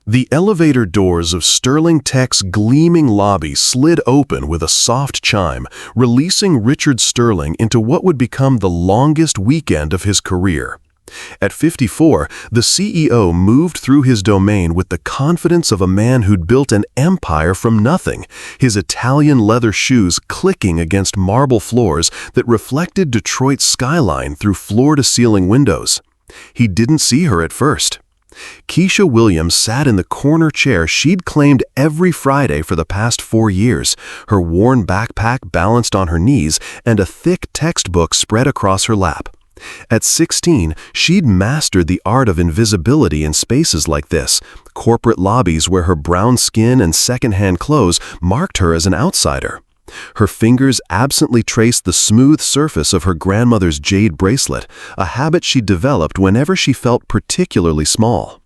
The elevator doors of Sterling Tech's gleaming lobby slid open with a soft chime, releasing Richard Sterling into what would become the longest weekend of his career. At 54, the CEO moved through his domain with the confidence of a man who'd built an empire from nothing, his Italian leather shoes clicking against marble floors that reflected Detroit's skyline through floor-to-ceiling windows. He didn't see her at first. Keisha Williams sat in the corner chair she'd claimed every Friday for the past 4 years, her worn backpack balanced on her knees and a thick textbook spread across her lap. At 16, she'd mastered the art of invisibility in spaces like this, corporate lobbies where her brown skin and secondhand clothes marked her as an outsider. Her fingers absently traced the smooth surface of her grandmother's jade bracelet, a habit she developed whenever she felt particularly small.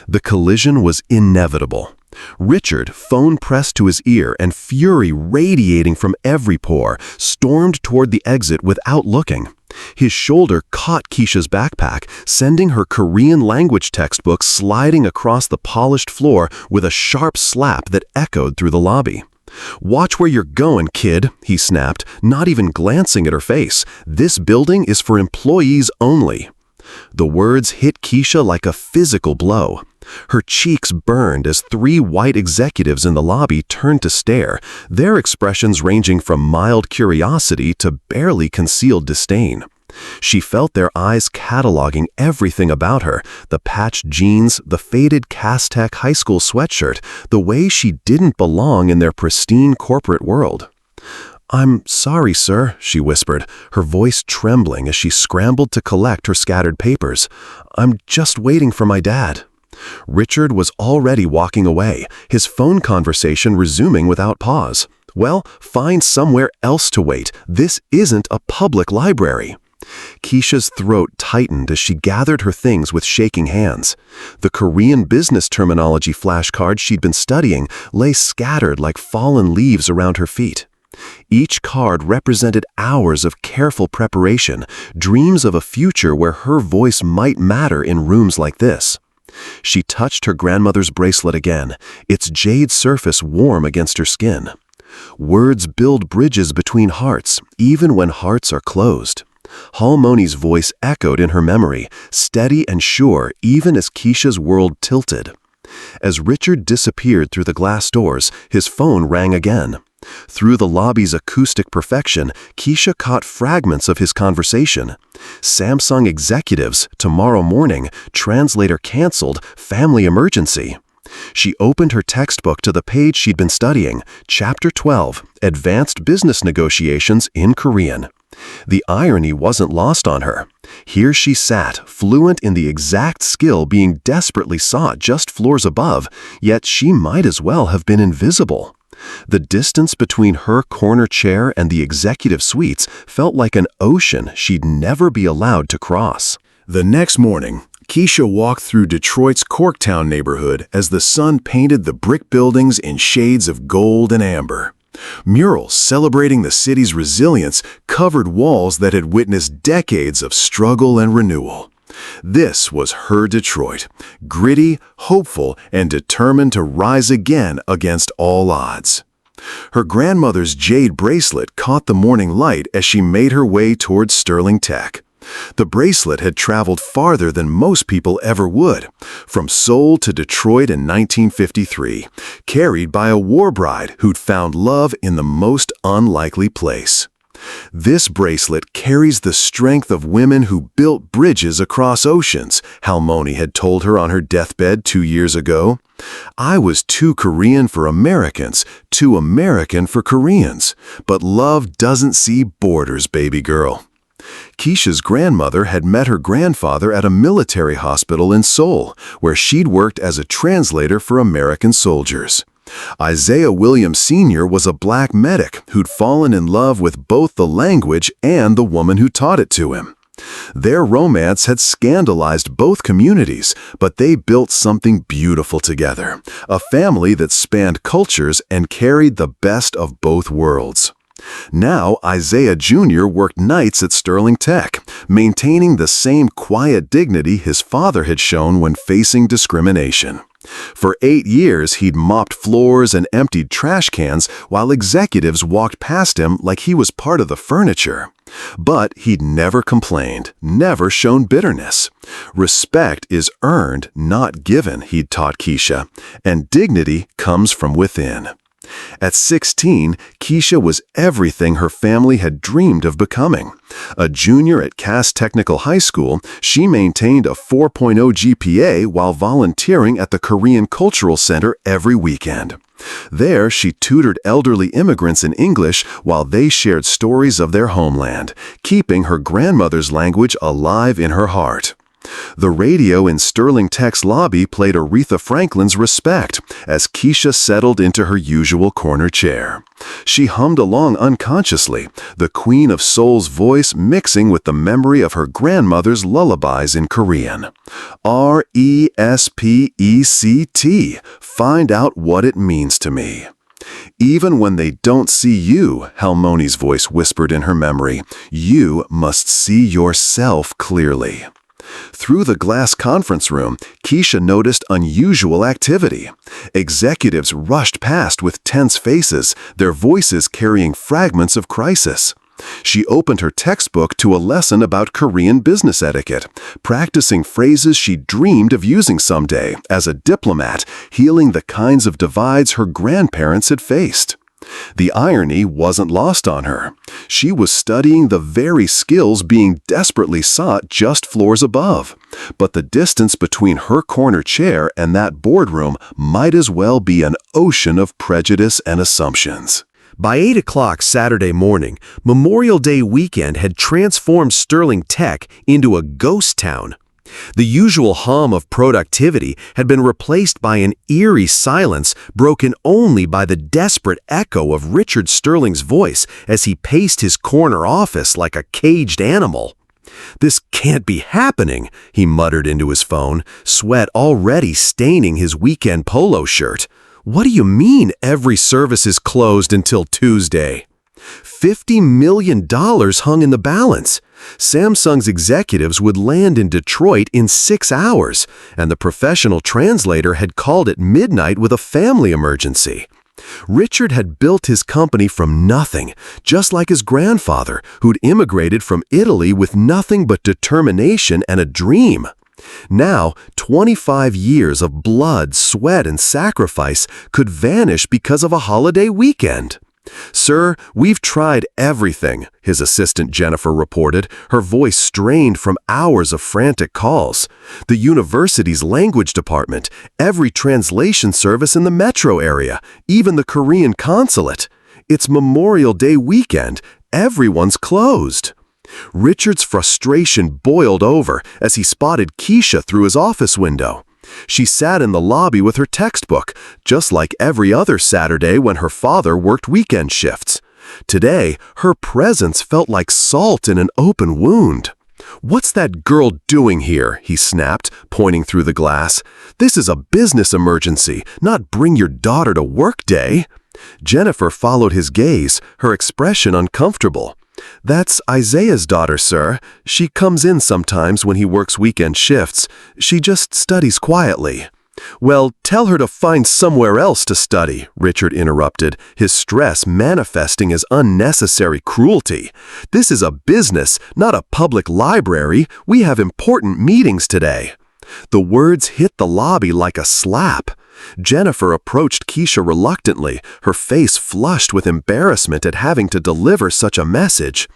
The collision was inevitable. Richard, phone pressed to his ear and fury radiating from every pore, stormed toward the exit without looking. His shoulder caught Keisha's backpack, sending her Korean language textbook sliding across the polished floor with a sharp slap that echoed through the lobby. "Watch where you're going, kid," he snapped, not even glancing at her face. "This building is for employees only." The words hit Keisha like a physical blow. Her cheeks burned as 3 white executives in the lobby turned to stare, their expressions ranging from mild curiosity to barely concealed disdain. She felt their eyes cataloging everything about her, the patched jeans, the faded Castech high school sweatshirt, the way she didn't belong in their pristine corporate world. "I'm sorry, sir," she whispered, her voice trembling as she scrambled to collect her scattered papers. "I'm just waiting for my dad." Richard was already walking away, his phone conversation resuming without pause. "Well, find somewhere else to wait. This isn't a public library." Keisha's throat tightened as she gathered her things with shaking hands. The Korean business terminology flashcards she'd been studying lay scattered like fallen leaves around her feet. Each card represented hours of careful preparation, dreams of a future where her voice might matter in rooms like this. She touched her grandmother's bracelet again, its jade surface warm against her skin. Words build bridges between hearts, even when hearts are closed. Halmoni's voice echoed in her memory, steady and sure even as Keisha's world tilted. As Richard disappeared through the glass doors, his phone rang again. Through the lobby's acoustic perfection, Keisha caught fragments of his conversation. Samsung executives, tomorrow morning, Translator canceled, family emergency. She opened her textbook to the page she'd been studying, Chapter 12, Advanced Business Negotiations in Korean. The irony wasn't lost on her. Here she sat, fluent in the exact skill being desperately sought just floors above, yet she might as well have been invisible. The distance between her corner chair and the executive suites felt like an ocean she'd never be allowed to cross. The next morning, Keisha walked through Detroit's Corktown neighborhood as the sun painted the brick buildings in shades of gold and amber. Murals celebrating the city's resilience covered walls that had witnessed decades of struggle and renewal. This was her Detroit, gritty, hopeful, and determined to rise again against all odds. Her grandmother's jade bracelet caught the morning light as she made her way towards Sterling Tech. The bracelet had traveled farther than most people ever would, from Seoul to Detroit in 1953, carried by a war bride who'd found love in the most unlikely place. This bracelet carries the strength of women who built bridges across oceans, Halmoni had told her on her deathbed 2 years ago. "I was too Korean for Americans, too American for Koreans. But love doesn't see borders, baby girl." Keisha's grandmother had met her grandfather at a military hospital in Seoul, where she'd worked as a translator for American soldiers. Isaiah Williams Sr. was a black medic who'd fallen in love with both the language and the woman who taught it to him. Their romance had scandalized both communities, but they built something beautiful together, a family that spanned cultures and carried the best of both worlds. Now, Isaiah Jr. worked nights at Sterling Tech, maintaining the same quiet dignity his father had shown when facing discrimination. For 8 years, he'd mopped floors and emptied trash cans while executives walked past him like he was part of the furniture. But he'd never complained, never shown bitterness. Respect is earned, not given, he'd taught Keisha, and dignity comes from within. At 16, Keisha was everything her family had dreamed of becoming. A junior at Cass Technical High School, she maintained a 4.0 GPA while volunteering at the Korean Cultural Center every weekend. There, she tutored elderly immigrants in English while they shared stories of their homeland, keeping her grandmother's language alive in her heart. The radio in Sterling Tech's lobby played Aretha Franklin's Respect as Keisha settled into her usual corner chair. She hummed along unconsciously, the Queen of Soul's voice mixing with the memory of her grandmother's lullabies in Korean. R-E-S-P-E-C-T. Find out what it means to me. Even when they don't see you, Halmoni's voice whispered in her memory, you must see yourself clearly. Through the glass conference room, Keisha noticed unusual activity. Executives rushed past with tense faces, their voices carrying fragments of crisis. She opened her textbook to a lesson about Korean business etiquette, practicing phrases she dreamed of using someday as a diplomat, healing the kinds of divides her grandparents had faced. The irony wasn't lost on her. She was studying the very skills being desperately sought just floors above. But the distance between her corner chair and that boardroom might as well be an ocean of prejudice and assumptions. By 8 o'clock Saturday morning, Memorial Day weekend had transformed Sterling Tech into a ghost town. The usual hum of productivity had been replaced by an eerie silence broken only by the desperate echo of Richard Sterling's voice as he paced his corner office like a caged animal. "This can't be happening," he muttered into his phone, sweat already staining his weekend polo shirt. "What do you mean every service is closed until Tuesday?" $50 million hung in the balance. Samsung's executives would land in Detroit in 6 hours, and the professional translator had called at midnight with a family emergency. Richard had built his company from nothing, just like his grandfather, who'd immigrated from Italy with nothing but determination and a dream. Now, 25 years of blood, sweat, and sacrifice could vanish because of a holiday weekend. "Sir, we've tried everything," his assistant Jennifer reported, her voice strained from hours of frantic calls. "The university's language department, every translation service in the metro area, even the Korean consulate. It's Memorial Day weekend. Everyone's closed." Richard's frustration boiled over as he spotted Keisha through his office window. She sat in the lobby with her textbook, just like every other Saturday when her father worked weekend shifts. Today, her presence felt like salt in an open wound. "What's that girl doing here?" he snapped, pointing through the glass. "This is a business emergency, not bring your daughter to work day." Jennifer followed his gaze, her expression uncomfortable. "That's Isaiah's daughter, sir. She comes in sometimes when he works weekend shifts. She just studies quietly." "Well, tell her to find somewhere else to study," Richard interrupted, his stress manifesting as unnecessary cruelty. "This is a business, not a public library. We have important meetings today." The words hit the lobby like a slap. Jennifer approached Keisha reluctantly, her face flushed with embarrassment at having to deliver such a message.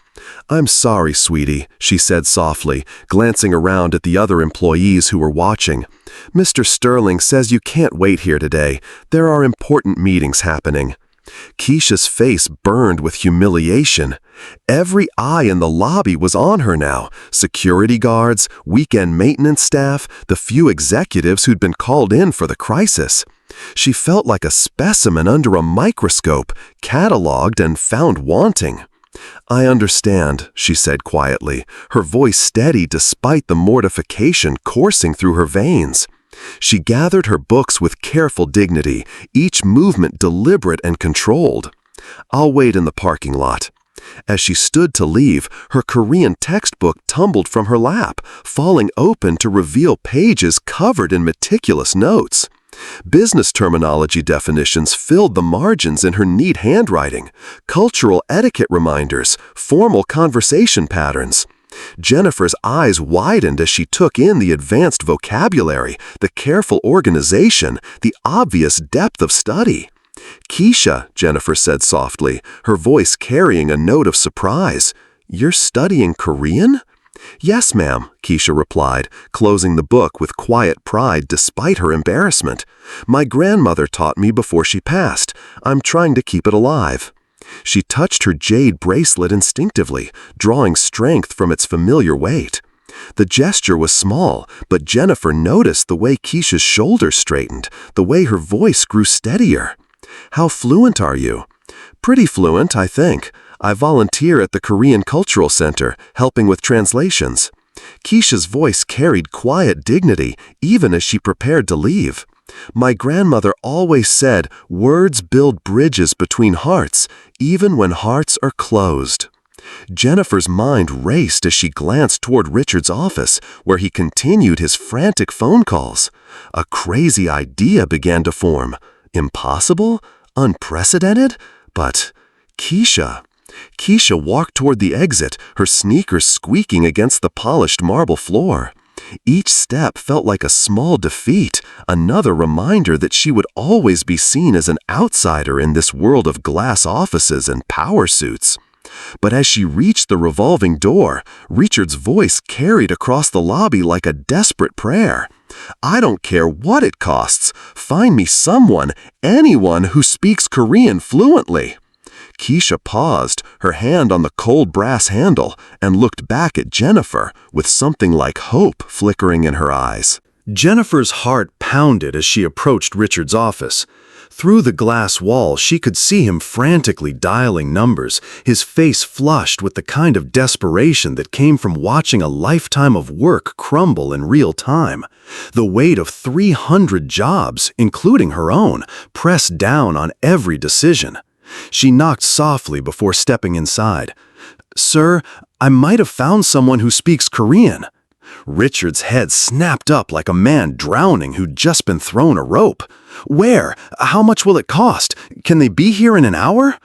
"I'm sorry, sweetie," she said softly, glancing around at the other employees who were watching. "Mr. Sterling says you can't wait here today. There are important meetings happening." Keisha's face burned with humiliation. Every eye in the lobby was on her now. Security guards, weekend maintenance staff, the few executives who'd been called in for the crisis. She felt like a specimen under a microscope, cataloged and found wanting. "I understand," she said quietly, her voice steady despite the mortification coursing through her veins. She gathered her books with careful dignity, each movement deliberate and controlled. "I'll wait in the parking lot." As she stood to leave, her Korean textbook tumbled from her lap, falling open to reveal pages covered in meticulous notes. Business terminology definitions filled the margins in her neat handwriting, cultural etiquette reminders, formal conversation patterns. Jennifer's eyes widened as she took in the advanced vocabulary, the careful organization, the obvious depth of study. "Keisha," Jennifer said softly, her voice carrying a note of surprise, "you're studying Korean?" "Yes, ma'am," Keisha replied, closing the book with quiet pride despite her embarrassment. "My grandmother taught me before she passed. I'm trying to keep it alive." She touched her jade bracelet instinctively, drawing strength from its familiar weight. The gesture was small, but Jennifer noticed the way Keisha's shoulders straightened, the way her voice grew steadier. "How fluent are you?" "Pretty fluent, I think. I volunteer at the Korean Cultural Center, helping with translations." Keisha's voice carried quiet dignity, even as she prepared to leave. "My grandmother always said, words build bridges between hearts, even when hearts are closed." Jennifer's mind raced as she glanced toward Richard's office, where he continued his frantic phone calls. A crazy idea began to form. Impossible? Unprecedented? But Keisha. Keisha walked toward the exit, her sneakers squeaking against the polished marble floor. Each step felt like a small defeat, another reminder that she would always be seen as an outsider in this world of glass offices and power suits. But as she reached the revolving door, Richard's voice carried across the lobby like a desperate prayer. "I don't care what it costs. Find me someone, anyone who speaks Korean fluently." Keisha paused, her hand on the cold brass handle, and looked back at Jennifer with something like hope flickering in her eyes. Jennifer's heart pounded as she approached Richard's office. Through the glass wall, she could see him frantically dialing numbers, his face flushed with the kind of desperation that came from watching a lifetime of work crumble in real time. The weight of 300 jobs, including her own, pressed down on every decision. She knocked softly before stepping inside. "Sir, I might have found someone who speaks Korean." Richard's head snapped up like a man drowning who'd just been thrown a rope. "Where? How much will it cost? Can they be here in an hour?"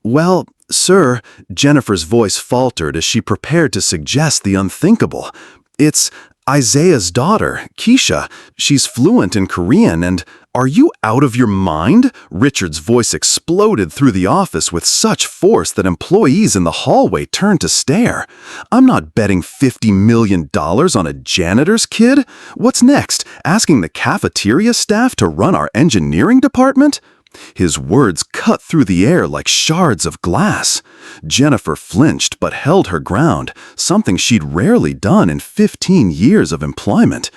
"Well, sir," Jennifer's voice faltered as she prepared to suggest the unthinkable. "It's Isaiah's daughter, Keisha. She's fluent in Korean and—" "Are you out of your mind?" Richard's voice exploded through the office with such force that employees in the hallway turned to stare. "I'm not betting $50 million on a janitor's kid. What's next? Asking the cafeteria staff to run our engineering department?" His words cut through the air like shards of glass. Jennifer flinched but held her ground, something she'd rarely done in 15 years of employment.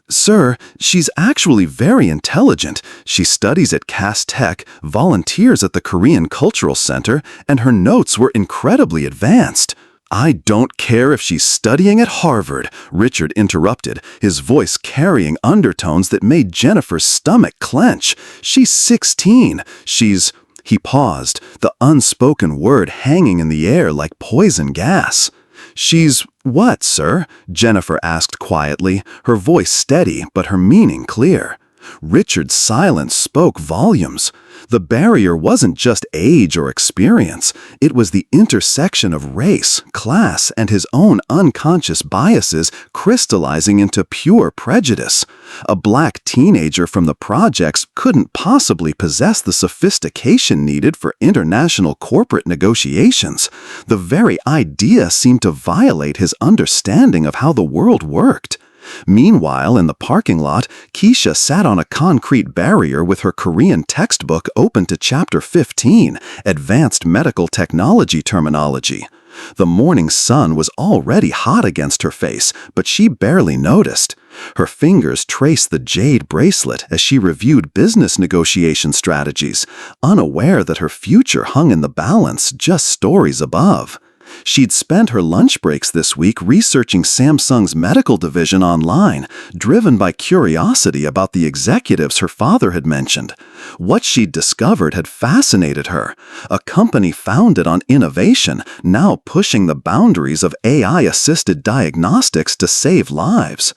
"Sir, she's actually very intelligent. She studies at Cass Tech, volunteers at the Korean Cultural Center, and her notes were incredibly advanced." "I don't care if she's studying at Harvard," Richard interrupted, his voice carrying undertones that made Jennifer's stomach clench. "She's 16. She's—" He paused, the unspoken word hanging in the air like poison gas. "She's what, sir?" Jennifer asked quietly, her voice steady but her meaning clear. Richard's silence spoke volumes. The barrier wasn't just age or experience. It was the intersection of race, class, and his own unconscious biases crystallizing into pure prejudice. A black teenager from the projects couldn't possibly possess the sophistication needed for international corporate negotiations. The very idea seemed to violate his understanding of how the world worked. Meanwhile, in the parking lot, Keisha sat on a concrete barrier with her Korean textbook open to Chapter 15, Advanced Medical Technology Terminology. The morning sun was already hot against her face, but she barely noticed. Her fingers traced the jade bracelet as she reviewed business negotiation strategies, unaware that her future hung in the balance just stories above. She'd spent her lunch breaks this week researching Samsung's medical division online, driven by curiosity about the executives her father had mentioned. What she'd discovered had fascinated her. A company founded on innovation, now pushing the boundaries of AI-assisted diagnostics to save lives.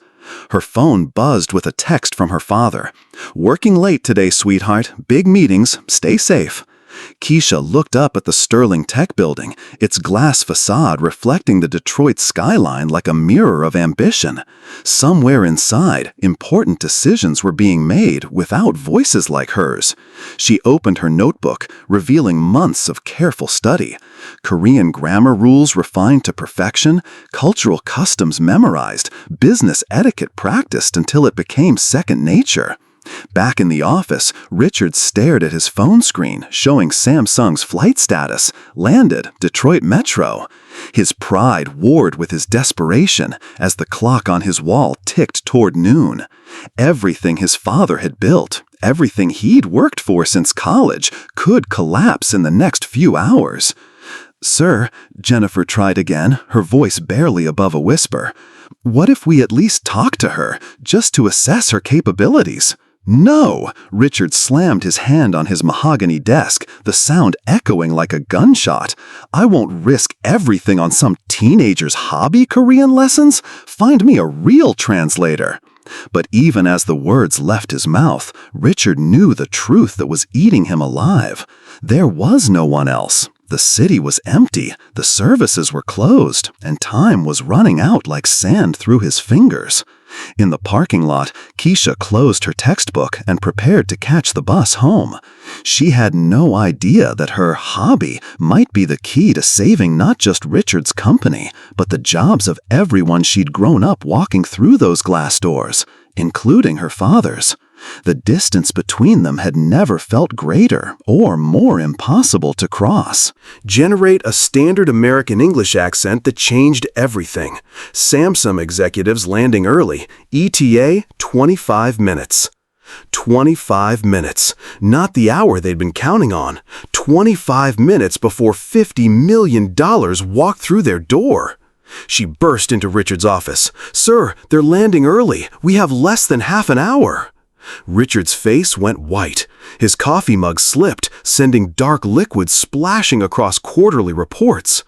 Her phone buzzed with a text from her father. "Working late today, sweetheart. Big meetings. Stay safe." Keisha looked up at the Sterling Tech building, its glass facade reflecting the Detroit skyline like a mirror of ambition. Somewhere inside, important decisions were being made without voices like hers. She opened her notebook, revealing months of careful study. Korean grammar rules refined to perfection, cultural customs memorized, business etiquette practiced until it became second nature. Back in the office, Richard stared at his phone screen, showing Samsung's flight status, landed, Detroit Metro. His pride warred with his desperation as the clock on his wall ticked toward noon. Everything his father had built, everything he'd worked for since college, could collapse in the next few hours. "Sir," Jennifer tried again, her voice barely above a whisper. "What if we at least talk to her, just to assess her capabilities?" "No!" Richard slammed his hand on his mahogany desk, the sound echoing like a gunshot. "I won't risk everything on some teenager's hobby Korean lessons. Find me a real translator." But even as the words left his mouth, Richard knew the truth that was eating him alive. There was no one else. The city was empty, the services were closed, and time was running out like sand through his fingers. In the parking lot, Keisha closed her textbook and prepared to catch the bus home. She had no idea that her hobby might be the key to saving not just Richard's company, but the jobs of everyone she'd grown up walking through those glass doors, including her father's. The distance between them had never felt greater or more impossible to cross. Generate a standard American English accent that changed everything. Samsung executives landing early. ETA 25 minutes. 25 minutes. Not the hour they'd been counting on. 25 minutes before $50 million walked through their door. She burst into Richard's office. "Sir, they're landing early. We have less than half an hour." Richard's face went white. His coffee mug slipped, sending dark liquid splashing across quarterly reports.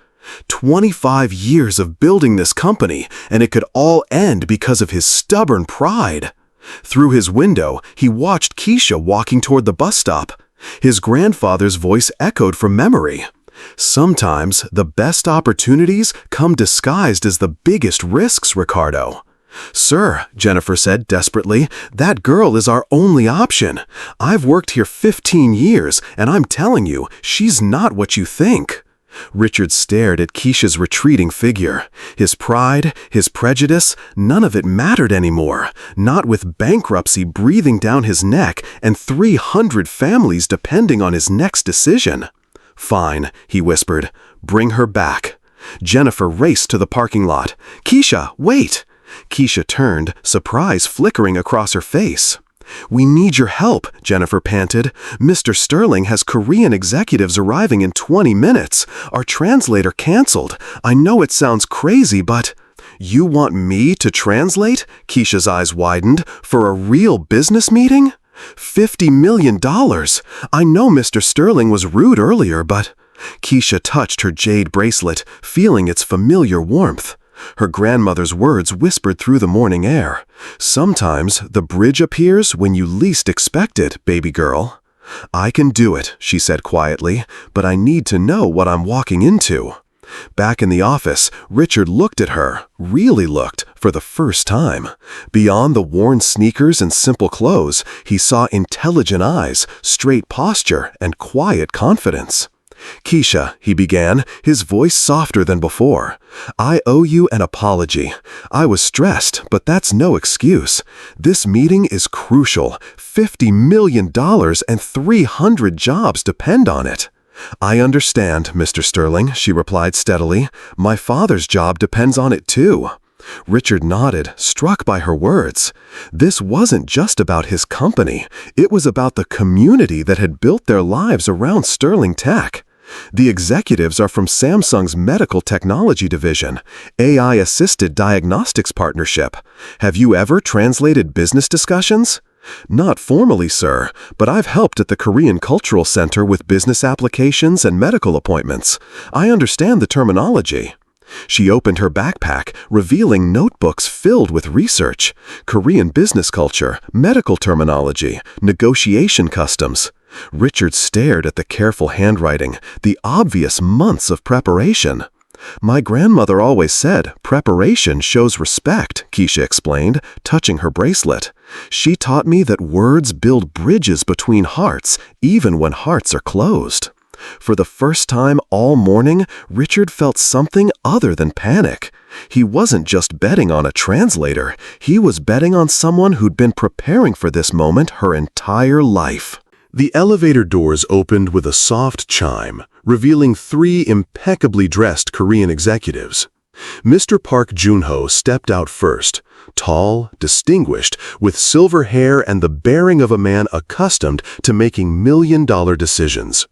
25 years of building this company, and it could all end because of his stubborn pride. Through his window, he watched Keisha walking toward the bus stop. His grandfather's voice echoed from memory. "Sometimes the best opportunities come disguised as the biggest risks, Ricardo." "Sir," Jennifer said desperately, "that girl is our only option. I've worked here 15 years, and I'm telling you, she's not what you think." Richard stared at Keisha's retreating figure. His pride, his prejudice, none of it mattered anymore, not with bankruptcy breathing down his neck and 300 families depending on his next decision. "Fine," he whispered. "Bring her back." Jennifer raced to the parking lot. "Keisha, wait!" Keisha turned, surprise flickering across her face. "We need your help," Jennifer panted. "Mr. Sterling has Korean executives arriving in 20 minutes. Our translator canceled. I know it sounds crazy, but—" "You want me to translate?" Keisha's eyes widened. "For a real business meeting? $50 million. I know Mr. Sterling was rude earlier, but—" Keisha touched her jade bracelet, feeling its familiar warmth. Her grandmother's words whispered through the morning air. "Sometimes the bridge appears when you least expect it, baby girl." "I can do it," she said quietly, "but I need to know what I'm walking into." Back in the office, Richard looked at her, really looked, for the first time. Beyond the worn sneakers and simple clothes, he saw intelligent eyes, straight posture, and quiet confidence. "Keisha," he began, his voice softer than before, "I owe you an apology. I was stressed, but that's no excuse. This meeting is crucial. $50 million and 300 jobs depend on it." "I understand, Mr. Sterling," she replied steadily. "My father's job depends on it too." Richard nodded, struck by her words. This wasn't just about his company. It was about the community that had built their lives around Sterling Tech. The executives are from Samsung's medical technology division, AI-assisted diagnostics partnership. Have you ever translated business discussions? "Not formally, sir, but I've helped at the Korean Cultural Center with business applications and medical appointments. I understand the terminology." She opened her backpack, revealing notebooks filled with research, Korean business culture, medical terminology, negotiation customs. Richard stared at the careful handwriting, the obvious months of preparation. "My grandmother always said, preparation shows respect," Keisha explained, touching her bracelet. "She taught me that words build bridges between hearts, even when hearts are closed." For the first time all morning, Richard felt something other than panic. He wasn't just betting on a translator, he was betting on someone who'd been preparing for this moment her entire life. The elevator doors opened with a soft chime, revealing 3 impeccably dressed Korean executives. Mr. Park Junho stepped out first, tall, distinguished, with silver hair and the bearing of a man accustomed to making million-dollar decisions.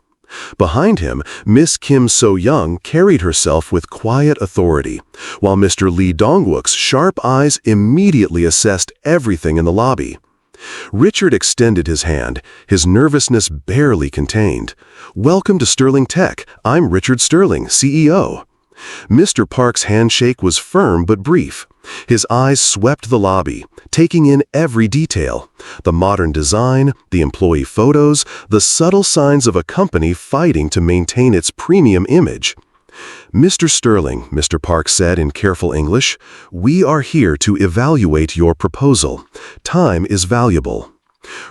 Behind him, Miss Kim So-young carried herself with quiet authority, while Mr. Lee Dong-wook's sharp eyes immediately assessed everything in the lobby. Richard extended his hand, his nervousness barely contained. "Welcome to Sterling Tech. I'm Richard Sterling, CEO." Mr. Park's handshake was firm but brief. His eyes swept the lobby, taking in every detail: the modern design, the employee photos, the subtle signs of a company fighting to maintain its premium image. "Mr. Sterling," Mr. Park said in careful English, "we are here to evaluate your proposal. Time is valuable."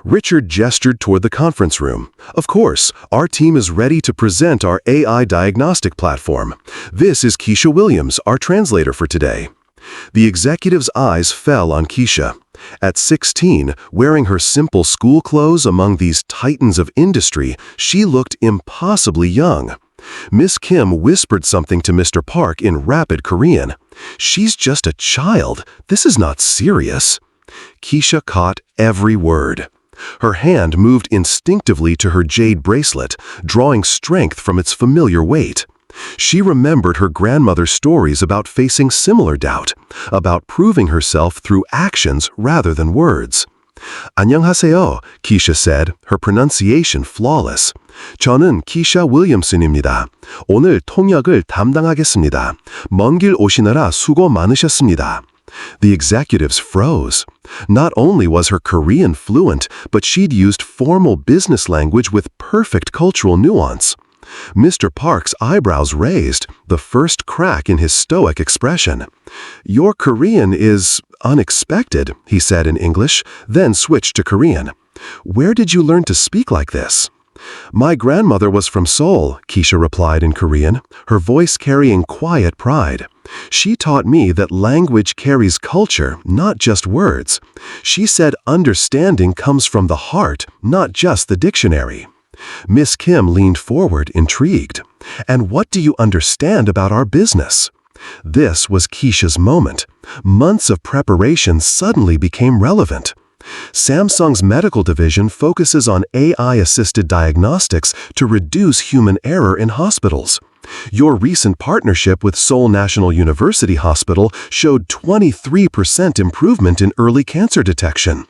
Richard gestured toward the conference room. "Of course, our team is ready to present our AI diagnostic platform. This is Keisha Williams, our translator for today." The executive's eyes fell on Keisha. At 16, wearing her simple school clothes among these titans of industry, she looked impossibly young. Miss Kim whispered something to Mr. Park in rapid Korean. "She's just a child. This is not serious." Keisha caught every word. Her hand moved instinctively to her jade bracelet, drawing strength from its familiar weight. She remembered her grandmother's stories about facing similar doubt, about proving herself through actions rather than words. "안녕하세요," Keisha said, her pronunciation flawless. "저는 Keisha Williams입니다. 오늘 통역을 담당하겠습니다. 먼 길 오시느라 수고 많으셨습니다." The executives froze. Not only was her Korean fluent, but she'd used formal business language with perfect cultural nuance. Mr. Park's eyebrows raised, the first crack in his stoic expression. "Your Korean is unexpected," he said in English, then switched to Korean. "Where did you learn to speak like this?" "My grandmother was from Seoul," Keisha replied in Korean, her voice carrying quiet pride. "She taught me that language carries culture, not just words. She said understanding comes from the heart, not just the dictionary." Miss Kim leaned forward, intrigued. "And what do you understand about our business?" This was Keisha's moment. Months of preparation suddenly became relevant. Samsung's medical division focuses on AI-assisted diagnostics to reduce human error in hospitals. Your recent partnership with Seoul National University Hospital showed 23% improvement in early cancer detection.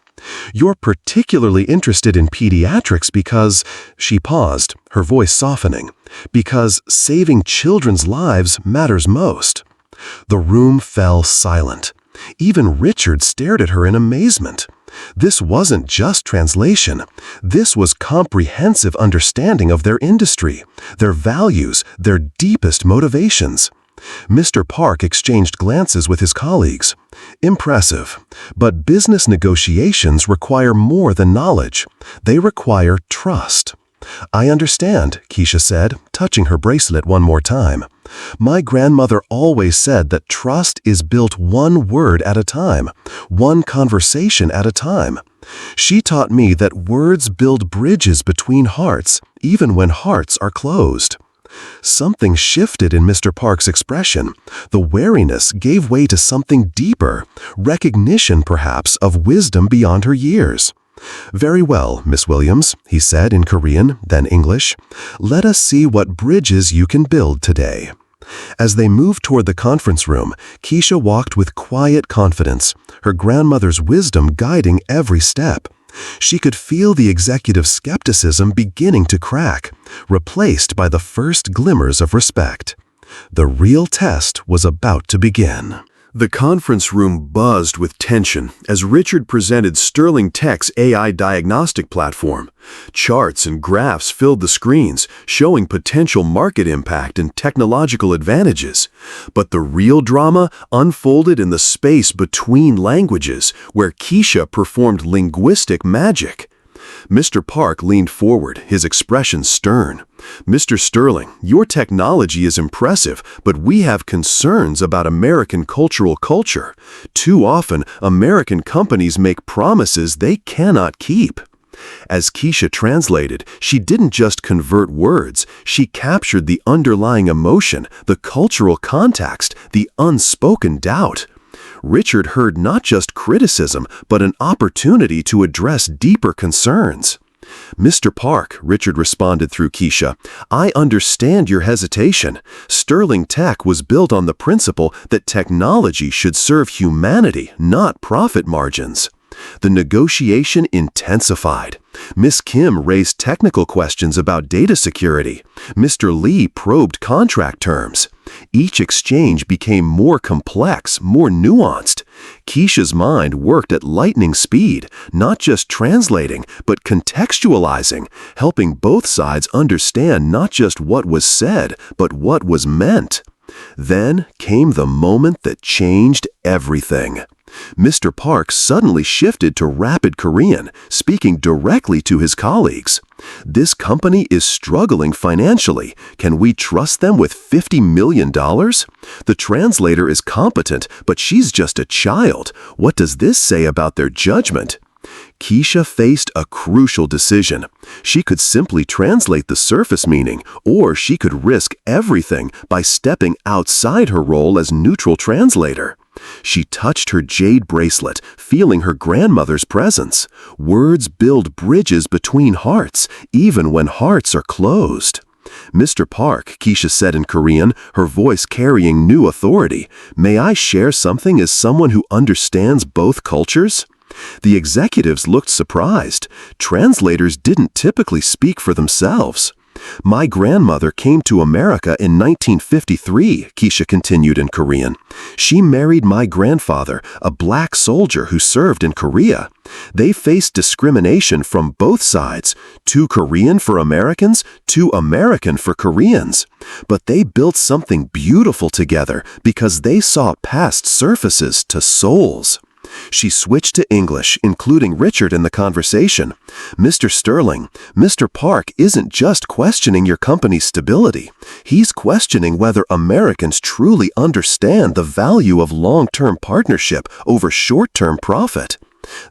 You're particularly interested in pediatrics because, she paused, her voice softening, because saving children's lives matters most. The room fell silent. Even Richard stared at her in amazement. This wasn't just translation. This was comprehensive understanding of their industry, their values, their deepest motivations. Mr. Park exchanged glances with his colleagues. Impressive. But business negotiations require more than knowledge. They require trust. "I understand," Keisha said, touching her bracelet one more time. "My grandmother always said that trust is built one word at a time, one conversation at a time. She taught me that words build bridges between hearts, even when hearts are closed." Something shifted in Mr. Park's expression. The wariness gave way to something deeper, recognition perhaps of wisdom beyond her years. "Very well, Miss Williams," he said in Korean, then English. "Let us see what bridges you can build today." As they moved toward the conference room, Keisha walked with quiet confidence, her grandmother's wisdom guiding every step. She could feel the executive's skepticism beginning to crack, replaced by the first glimmers of respect. The real test was about to begin. The conference room buzzed with tension as Richard presented Sterling Tech's AI diagnostic platform. Charts and graphs filled the screens, showing potential market impact and technological advantages. But the real drama unfolded in the space between languages, where Keisha performed linguistic magic. Mr. Park leaned forward, his expression stern. "Mr. Sterling, your technology is impressive, but we have concerns about American culture. Too often, American companies make promises they cannot keep." As Keisha translated, she didn't just convert words, she captured the underlying emotion, the cultural context, the unspoken doubt. Richard heard not just criticism, but an opportunity to address deeper concerns. "Mr. Park," Richard responded through Keisha, "I understand your hesitation. Sterling Tech was built on the principle that technology should serve humanity, not profit margins." The negotiation intensified. Miss Kim raised technical questions about data security. Mr. Lee probed contract terms. Each exchange became more complex, more nuanced. Keisha's mind worked at lightning speed, not just translating, but contextualizing, helping both sides understand not just what was said, but what was meant. Then came the moment that changed everything. Mr. Park suddenly shifted to rapid Korean, speaking directly to his colleagues. "This company is struggling financially. Can we trust them with $50 million? The translator is competent, but she's just a child. What does this say about their judgment?" Keisha faced a crucial decision. She could simply translate the surface meaning, or she could risk everything by stepping outside her role as neutral translator. She touched her jade bracelet, feeling her grandmother's presence. Words build bridges between hearts, even when hearts are closed. "Mr. Park," Keisha said in Korean, her voice carrying new authority, "may I share something as someone who understands both cultures?" The executives looked surprised. Translators didn't typically speak for themselves. "My grandmother came to America in 1953, Keisha continued in Korean. "She married my grandfather, a black soldier who served in Korea. They faced discrimination from both sides, too Korean for Americans, too American for Koreans. But they built something beautiful together because they saw past surfaces to souls." She switched to English, including Richard in the conversation. "Mr. Sterling, Mr. Park isn't just questioning your company's stability. He's questioning whether Americans truly understand the value of long-term partnership over short-term profit."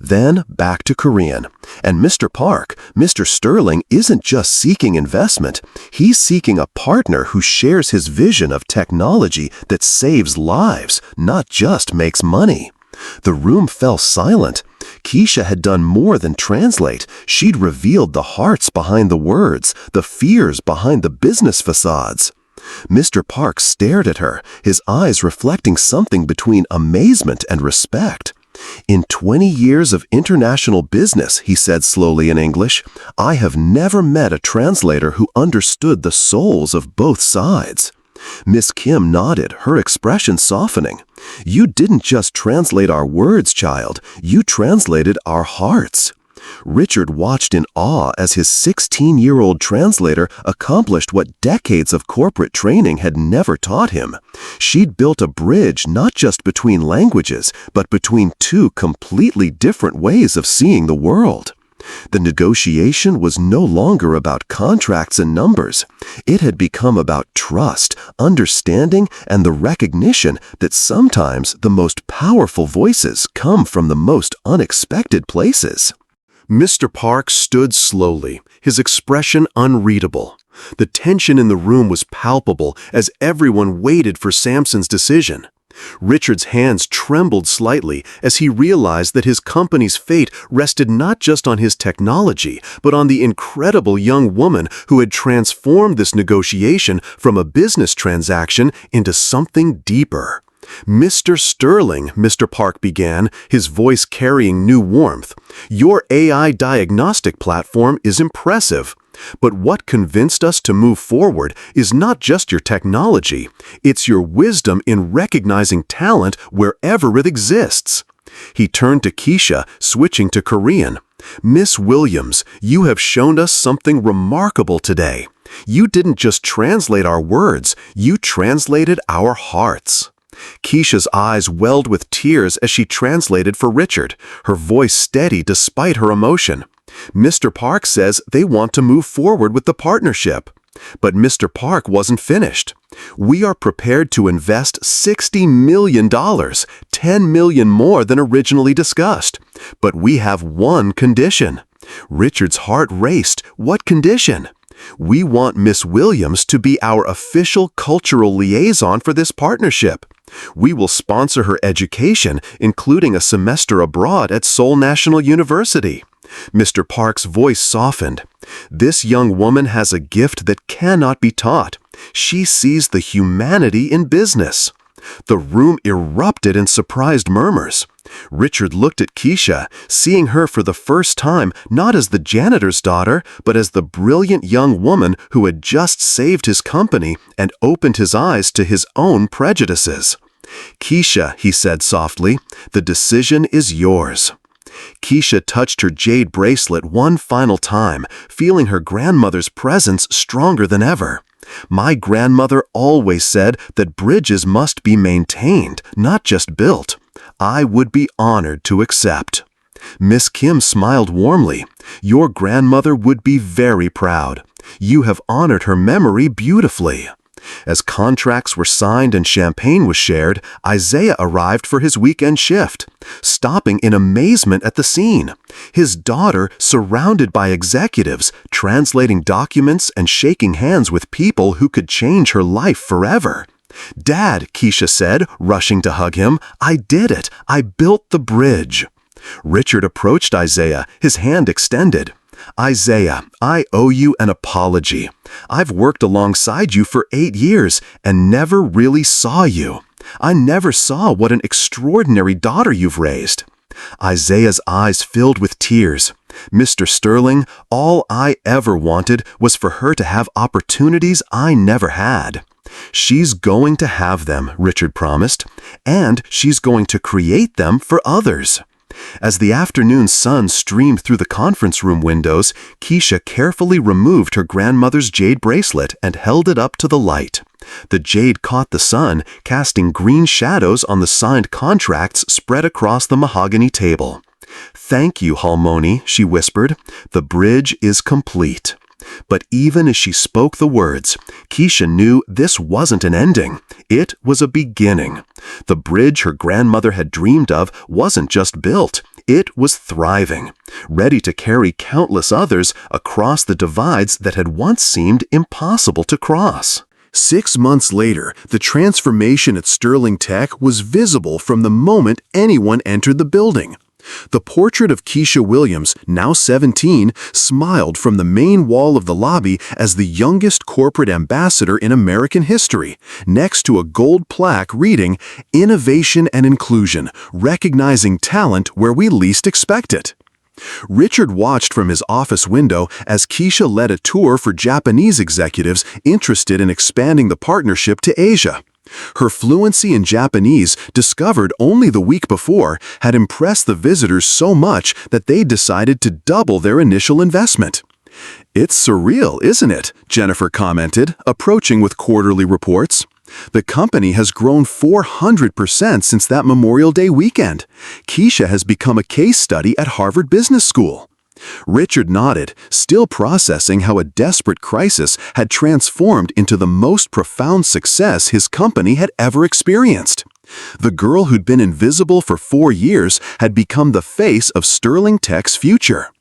Then back to Korean. "And Mr. Park, Mr. Sterling isn't just seeking investment. He's seeking a partner who shares his vision of technology that saves lives, not just makes money." The room fell silent. Keisha had done more than translate. She'd revealed the hearts behind the words, the fears behind the business facades. Mr. Park stared at her, his eyes reflecting something between amazement and respect. "In 20 years of international business," he said slowly in English, "I have never met a translator who understood the souls of both sides." Miss Kim nodded, her expression softening. "You didn't just translate our words, child. You translated our hearts." Richard watched in awe as his 16-year-old translator accomplished what decades of corporate training had never taught him. She'd built a bridge not just between languages, but between two completely different ways of seeing the world. The negotiation was no longer about contracts and numbers. It had become about trust, understanding, and the recognition that sometimes the most powerful voices come from the most unexpected places. Mr. Park stood slowly, his expression unreadable. The tension in the room was palpable as everyone waited for Samson's decision. Richard's hands trembled slightly as he realized that his company's fate rested not just on his technology, but on the incredible young woman who had transformed this negotiation from a business transaction into something deeper. "Mr. Sterling," Mr. Park began, his voice carrying new warmth, "your AI diagnostic platform is impressive. But what convinced us to move forward is not just your technology, it's your wisdom in recognizing talent wherever it exists." He turned to Keisha, switching to Korean. "Miss Williams, you have shown us something remarkable today. You didn't just translate our words, you translated our hearts." Keisha's eyes welled with tears as she translated for Richard, her voice steady despite her emotion. "Mr. Park says they want to move forward with the partnership." But Mr. Park wasn't finished. "We are prepared to invest $60 million, $10 million more than originally discussed. But we have one condition." Richard's heart raced. What condition? "We want Miss Williams to be our official cultural liaison for this partnership. We will sponsor her education, including a semester abroad at Seoul National University." Mr. Park's voice softened. "This young woman has a gift that cannot be taught. She sees the humanity in business." The room erupted in surprised murmurs. Richard looked at Keisha, seeing her for the first time not as the janitor's daughter, but as the brilliant young woman who had just saved his company and opened his eyes to his own prejudices. "Keisha," he said softly, "the decision is yours." Keisha touched her jade bracelet one final time, feeling her grandmother's presence stronger than ever. "My grandmother always said that bridges must be maintained, not just built. I would be honored to accept." Miss Kim smiled warmly. "Your grandmother would be very proud. You have honored her memory beautifully." As contracts were signed and champagne was shared, Isaiah arrived for his weekend shift, stopping in amazement at the scene. His daughter, surrounded by executives, translating documents and shaking hands with people who could change her life forever. "Dad," Keisha said, rushing to hug him, "I did it. I built the bridge." Richard approached Isaiah, his hand extended. "Isaiah, I owe you an apology. I've worked alongside you for 8 years and never really saw you. I never saw what an extraordinary daughter you've raised." Isaiah's eyes filled with tears. "Mr. Sterling, all I ever wanted was for her to have opportunities I never had." "She's going to have them," Richard promised, "and she's going to create them for others." As the afternoon sun streamed through the conference room windows, Keisha carefully removed her grandmother's jade bracelet and held it up to the light. The jade caught the sun, casting green shadows on the signed contracts spread across the mahogany table. "Thank you, Halmoni," she whispered. "The bridge is complete." But even as she spoke the words, Keisha knew this wasn't an ending. It was a beginning. The bridge her grandmother had dreamed of wasn't just built. It was thriving, ready to carry countless others across the divides that had once seemed impossible to cross. 6 months later, the transformation at Sterling Tech was visible from the moment anyone entered the building. The portrait of Keisha Williams, now 17, smiled from the main wall of the lobby as the youngest corporate ambassador in American history, next to a gold plaque reading, "Innovation and Inclusion, Recognizing Talent Where We Least Expect It." Richard watched from his office window as Keisha led a tour for Japanese executives interested in expanding the partnership to Asia. Her fluency in Japanese, discovered only the week before, had impressed the visitors so much that they decided to double their initial investment. "It's surreal, isn't it?" Jennifer commented, approaching with quarterly reports. "The company has grown 400% since that Memorial Day weekend. Keisha has become a case study at Harvard Business School." Richard nodded, still processing how a desperate crisis had transformed into the most profound success his company had ever experienced. The girl who'd been invisible for 4 years had become the face of Sterling Tech's future.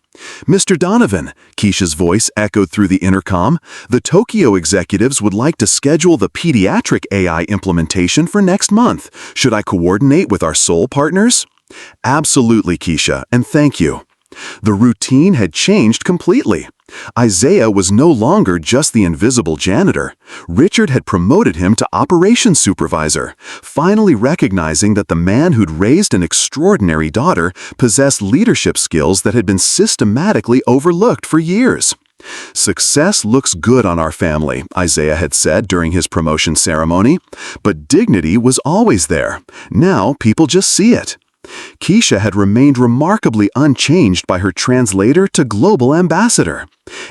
"Mr. Donovan," Keisha's voice echoed through the intercom, "the Tokyo executives would like to schedule the pediatric AI implementation for next month. Should I coordinate with our Seoul partners?" "Absolutely, Keisha, and thank you." The routine had changed completely. Isaiah was no longer just the invisible janitor. Richard had promoted him to operations supervisor, finally recognizing that the man who'd raised an extraordinary daughter possessed leadership skills that had been systematically overlooked for years. Success looks good on our family, Isaiah had said during his promotion ceremony, but dignity was always there. Now people just see it. Keisha had remained remarkably unchanged by her translator to global ambassador.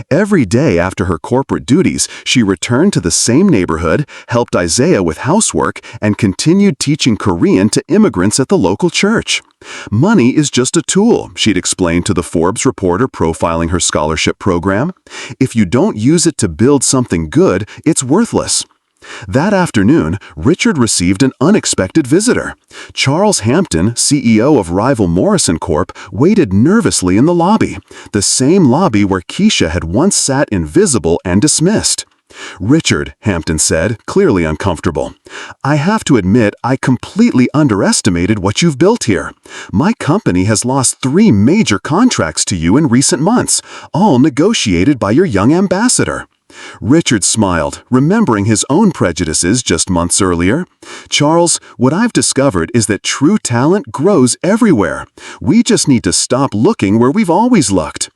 Every day after her corporate duties, she returned to the same neighborhood, helped Isaiah with housework, and continued teaching Korean to immigrants at the local church. Money is just a tool, she'd explained to the Forbes reporter profiling her scholarship program. If you don't use it to build something good, it's worthless. That afternoon, Richard received an unexpected visitor. Charles Hampton, CEO of rival Morrison Corp., waited nervously in the lobby, the same lobby where Keisha had once sat invisible and dismissed. "Richard," Hampton said, clearly uncomfortable, "I have to admit I completely underestimated what you've built here. My company has lost 3 major contracts to you in recent months, all negotiated by your young ambassador." Richard smiled, remembering his own prejudices just months earlier. "Charles, what I've discovered is that true talent grows everywhere. We just need to stop looking where we've always looked.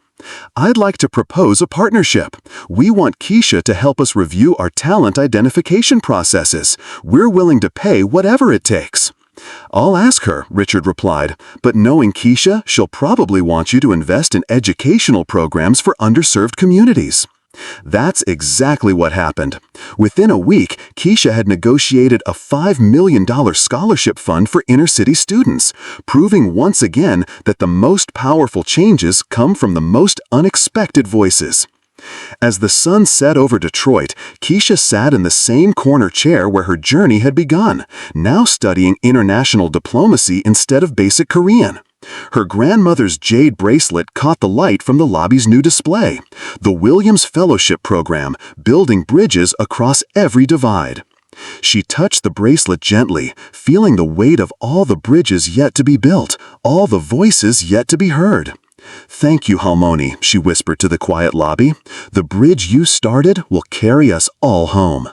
I'd like to propose a partnership. We want Keisha to help us review our talent identification processes. We're willing to pay whatever it takes." "I'll ask her," Richard replied, "but knowing Keisha, she'll probably want you to invest in educational programs for underserved communities." That's exactly what happened. Within a week, Keisha had negotiated a $5 million scholarship fund for inner-city students, proving once again that the most powerful changes come from the most unexpected voices. As the sun set over Detroit, Keisha sat in the same corner chair where her journey had begun, now studying international diplomacy instead of basic Korean. Her grandmother's jade bracelet caught the light from the lobby's new display, the Williams Fellowship Program, building bridges across every divide. She touched the bracelet gently, feeling the weight of all the bridges yet to be built, all the voices yet to be heard. "Thank you, Halmoni," she whispered to the quiet lobby. "The bridge you started will carry us all home."